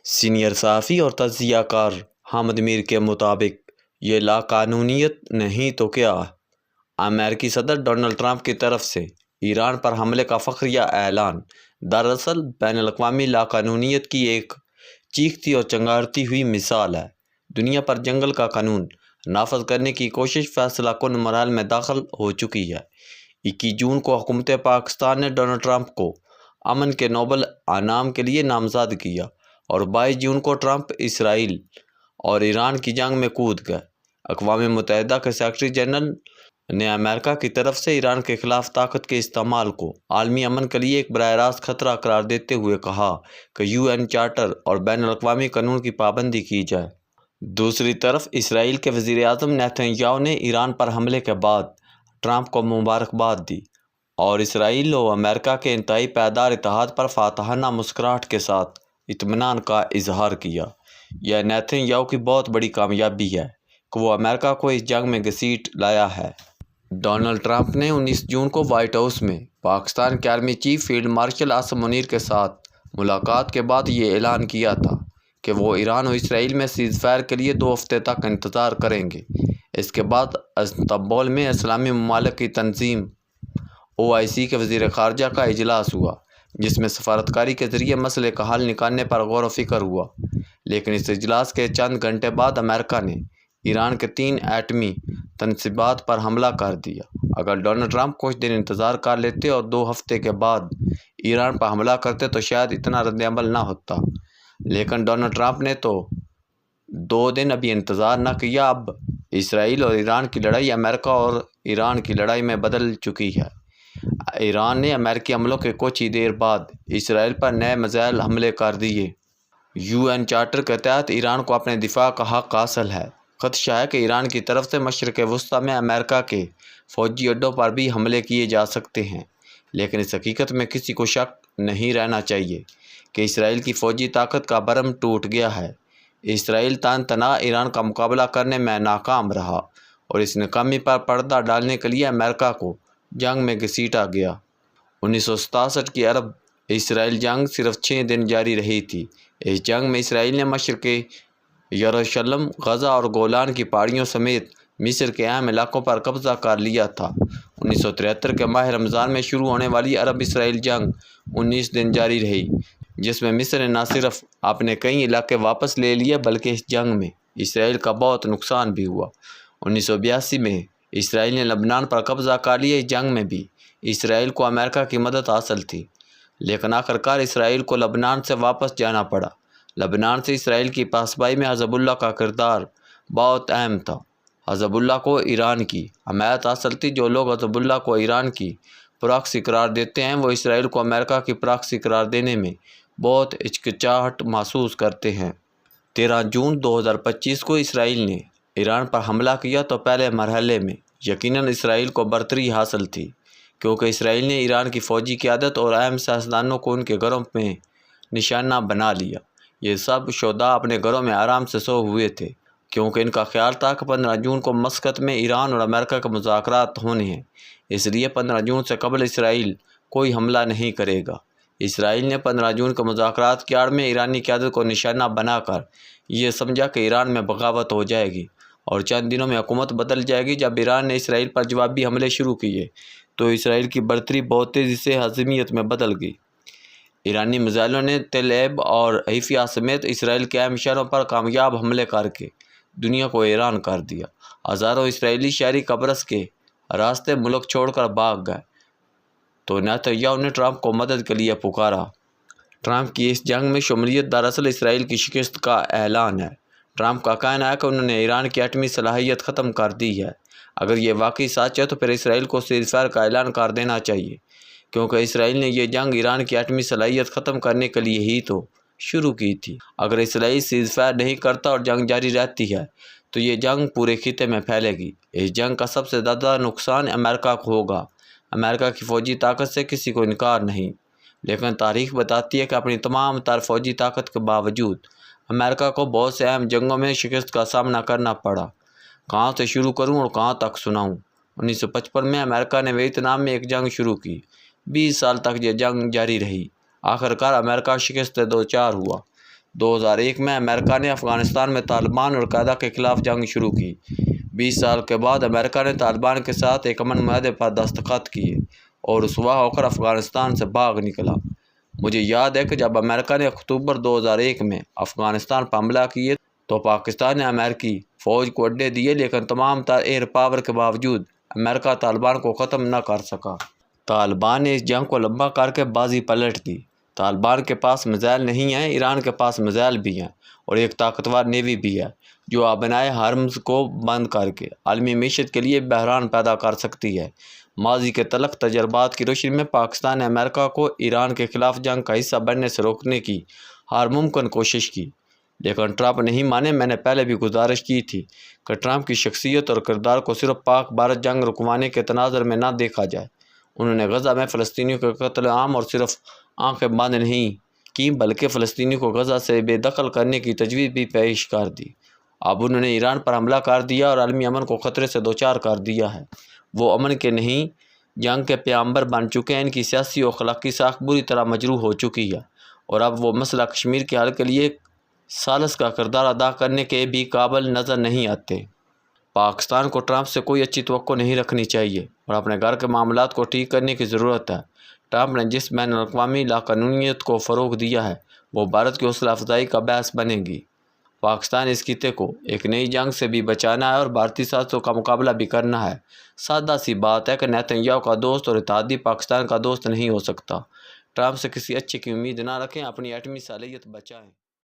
Senior صحافی اور تجزیہ کار حامد میر کے مطابق یہ لاقانونیت نہیں تو کیا؟ امریکی صدر ڈونلڈ ٹرمپ کی طرف سے ایران پر حملے کا فخریہ اعلان دراصل بین الاقوامی لاقانونیت کی ایک چیختی اور چنگھاڑتی ہوئی مثال ہے۔ دنیا پر جنگل کا قانون نافذ کرنے کی کوشش فیصلہ کن مراحل میں داخل ہو چکی ہے۔ 21 جون کو حکومت پاکستان نے ڈونلڈ ٹرمپ کو امن کے نوبل انعام کے لیے نامزد کیا اور 22 جون کو ٹرمپ اسرائیل اور ایران کی جنگ میں کود گئے۔ اقوام متحدہ کے سیکرٹری جنرل نے امریکہ کی طرف سے ایران کے خلاف طاقت کے استعمال کو عالمی امن کے لیے ایک براہ راست خطرہ قرار دیتے ہوئے کہا کہ UN چارٹر اور بین الاقوامی قانون کی پابندی کی جائے۔ دوسری طرف اسرائیل کے وزیر اعظم نیتن یاہو نے ایران پر حملے کے بعد ٹرمپ کو مبارکباد دی اور اسرائیل و امریکہ کے انتہائی پائیدار اتحاد پر فاتحانہ مسکراہٹ کے ساتھ اطمینان کا اظہار کیا۔ یہ نیتن یاہو کی بہت بڑی کامیابی ہے کہ وہ امریکہ کو اس جنگ میں گھسیٹ لایا ہے۔ ڈونلڈ ٹرمپ نے 19 جون کو وائٹ ہاؤس میں پاکستان کے army chief field marshal Asim Munir کے ساتھ ملاقات کے بعد یہ اعلان کیا تھا کہ وہ ایران اور اسرائیل میں سیز فائر کے لیے 2 ہفتے تک انتظار کریں گے۔ اس کے بعد استنبول میں اسلامی ممالک کی تنظیم OIC کے وزیر خارجہ کا اجلاس ہوا، جس میں سفارتکاری کے ذریعے مسئلے کا حل نکالنے پر غور و فکر ہوا۔ لیکن اس اجلاس کے چند گھنٹے بعد امریکہ نے ایران کے 3 ایٹمی تنصیبات پر حملہ کر دیا۔ اگر ڈونلڈ ٹرمپ کچھ دن انتظار کر لیتے اور 2 ہفتے کے بعد ایران پر حملہ کرتے تو شاید اتنا رد عمل نہ ہوتا، لیکن ڈونلڈ ٹرمپ نے تو 2 دن ابھی انتظار نہ کیا۔ اب اسرائیل اور ایران کی لڑائی امریکہ اور ایران کی لڑائی میں بدل چکی ہے۔ ایران نے امریکی حملوں کے کچھ ہی دیر بعد اسرائیل پر نئے میزائل حملے کر دیے۔ UN چارٹر کے تحت ایران کو اپنے دفاع کا حق حاصل ہے۔ خدشہ ہے کہ ایران کی طرف سے مشرق وسطیٰ میں امریکہ کے فوجی اڈوں پر بھی حملے کیے جا سکتے ہیں، لیکن اس حقیقت میں کسی کو شک نہیں رہنا چاہیے کہ اسرائیل کی فوجی طاقت کا برم ٹوٹ گیا ہے۔ اسرائیل تن تنہا ایران کا مقابلہ کرنے میں ناکام رہا اور اس ناکامی پر پردہ ڈالنے کے لیے امریکہ کو جنگ میں گھسیٹا گیا۔ 1967 کی عرب اسرائیل جنگ صرف 6 دن جاری رہی تھی۔ اس جنگ میں اسرائیل نے مشرقی یروشلم، غزہ اور گولان کی پہاڑیوں سمیت مصر کے اہم علاقوں پر قبضہ کر لیا تھا۔ 1973 کے ماہ رمضان میں شروع ہونے والی عرب اسرائیل جنگ 19 دن جاری رہی، جس میں مصر نے نہ صرف اپنے کئی علاقے واپس لے لیے بلکہ اس جنگ میں اسرائیل کا بہت نقصان بھی ہوا۔ 1982 میں اسرائیل نے لبنان پر قبضہ کر لیا۔ اس جنگ میں بھی اسرائیل کو امریکہ کی مدد حاصل تھی، لیکن آخرکار اسرائیل کو لبنان سے واپس جانا پڑا۔ لبنان سے اسرائیل کی پاسبائی میں حزب اللہ کا کردار بہت اہم تھا۔ حزب اللہ کو ایران کی حمایت حاصل تھی۔ جو لوگ حزب اللہ کو ایران کی پراکسی قرار دیتے ہیں وہ اسرائیل کو امریکہ کی پراکسی قرار دینے میں بہت ہچکچاہٹ محسوس کرتے ہیں۔ 13 جون 2025 کو اسرائیل نے ایران پر حملہ کیا تو پہلے مرحلے میں یقیناً اسرائیل کو برتری حاصل تھی، کیونکہ اسرائیل نے ایران کی فوجی قیادت اور اہم سیاستدانوں کو ان کے گھروں میں نشانہ بنا لیا۔ یہ سب شہداء اپنے گھروں میں آرام سے سو ہوئے تھے، کیونکہ ان کا خیال تھا کہ 15 جون کو مسقط میں ایران اور امریکہ کے مذاکرات ہونے ہیں، اس لیے 15 جون سے قبل اسرائیل کوئی حملہ نہیں کرے گا۔ اسرائیل نے 15 جون کے مذاکرات کی آڑ میں ایرانی قیادت کو نشانہ بنا کر یہ سمجھا کہ ایران میں بغاوت ہو جائے گی اور چند دنوں میں حکومت بدل جائے گی۔ جب ایران نے اسرائیل پر جوابی حملے شروع کیے تو اسرائیل کی برتری بہت تیزی سے ہزیمت میں بدل گئی۔ ایرانی میزائلوں نے تل ایب اور حیفا سمیت اسرائیل کے اہم شہروں پر کامیاب حملے کر کے دنیا کو حیران کر دیا۔ ہزاروں اسرائیلی شہری قبرص کے راستے ملک چھوڑ کر بھاگ گئے تو نیتن یاہو نے ٹرمپ کو مدد کے لیے پکارا۔ ٹرمپ کی اس جنگ میں شمولیت دراصل اسرائیل کی شکست کا اعلان ہے۔ ٹرمپ کا کہنا ہے کہ انہوں نے ایران کی ایٹمی صلاحیت ختم کر دی ہے۔ اگر یہ واقعی سچ ہے تو پھر اسرائیل کو سیز فائر کا اعلان کر دینا چاہیے، کیونکہ اسرائیل نے یہ جنگ ایران کی ایٹمی صلاحیت ختم کرنے کے لیے ہی تو شروع کی تھی۔ اگر اسرائیل سیز فائر نہیں کرتا اور جنگ جاری رہتی ہے تو یہ جنگ پورے خطے میں پھیلے گی۔ اس جنگ کا سب سے زیادہ نقصان امریکہ کو ہوگا۔ امریکہ کی فوجی طاقت سے کسی کو انکار نہیں، لیکن تاریخ بتاتی ہے کہ اپنی تمام تر فوجی طاقت کے باوجود امریکہ کو بہت سے اہم جنگوں میں شکست کا سامنا کرنا پڑا۔ کہاں سے شروع کروں اور کہاں تک سناؤں؟ 1955 میں امریکہ نے ویتنام میں ایک جنگ شروع کی۔ 20 سال تک یہ جنگ جاری رہی۔ آخرکار امریکہ شکست دوچار ہوا۔ 2001 میں امریکہ نے افغانستان میں طالبان اور القاعدہ کے خلاف جنگ شروع کی۔ 20 سال کے بعد امریکہ نے طالبان کے ساتھ ایک امن معاہدے پر دستخط کیے اور رسوا ہو کر افغانستان سے بھاگ نکلا۔ مجھے یاد ہے کہ جب امریکہ نے اکتوبر 2001 میں افغانستان پر حملہ کیے تو پاکستان نے امریکی فوج کو اڈے دیے، لیکن تمام تر ایئر پاور کے باوجود امریکہ طالبان کو ختم نہ کر سکا۔ طالبان نے اس جنگ کو لمبا کر کے بازی پلٹ دی۔ طالبان کے پاس میزائل نہیں ہیں، ایران کے پاس میزائل بھی ہیں اور ایک طاقتور نیوی بھی ہے جو آبنائے ہرمز کو بند کر کے عالمی معیشت کے لیے بحران پیدا کر سکتی ہے۔ ماضی کے تلخ تجربات کی روشنی میں پاکستان نے امریکہ کو ایران کے خلاف جنگ کا حصہ بننے سے روکنے کی ہر ممکن کوشش کی، لیکن ٹرمپ نہیں مانے۔ میں نے پہلے بھی گزارش کی تھی کہ ٹرمپ کی شخصیت اور کردار کو صرف پاک بھارت جنگ رکوانے کے تناظر میں نہ دیکھا جائے۔ انہوں نے غزہ میں فلسطینیوں کے قتل عام اور صرف آنکھیں بند نہیں کی بلکہ فلسطینیوں کو غزہ سے بے دخل کرنے کی تجویز بھی پیش کر دی۔ اب انہوں نے ایران پر حملہ کر دیا اور عالمی امن کو خطرے سے دوچار کر دیا ہے۔ وہ امن کے نہیں جنگ کے پیغمبر بن چکے ہیں۔ ان کی سیاسی اور اخلاقی ساکھ بری طرح مجروح ہو چکی ہے اور اب وہ مسئلہ کشمیر کے حل کے لیے ثالث کا کردار ادا کرنے کے بھی قابل نظر نہیں آتے۔ پاکستان کو ٹرمپ سے کوئی اچھی توقع نہیں رکھنی چاہیے اور اپنے گھر کے معاملات کو ٹھیک کرنے کی ضرورت ہے۔ ٹرمپ نے جس بین الاقوامی لاقانونیت کو فروغ دیا ہے وہ بھارت کی حوصلہ افزائی کا باعث بنے گی۔ پاکستان اس خطے کو ایک نئی جنگ سے بھی بچانا ہے اور بھارتی سازشوں کا مقابلہ بھی کرنا ہے۔ سادہ سی بات ہے کہ نیتن یاہو کا دوست اور اتحادی پاکستان کا دوست نہیں ہو سکتا۔ ٹرمپ سے کسی اچھے کی امید نہ رکھیں، اپنی ایٹمی صلاحیت بچائیں۔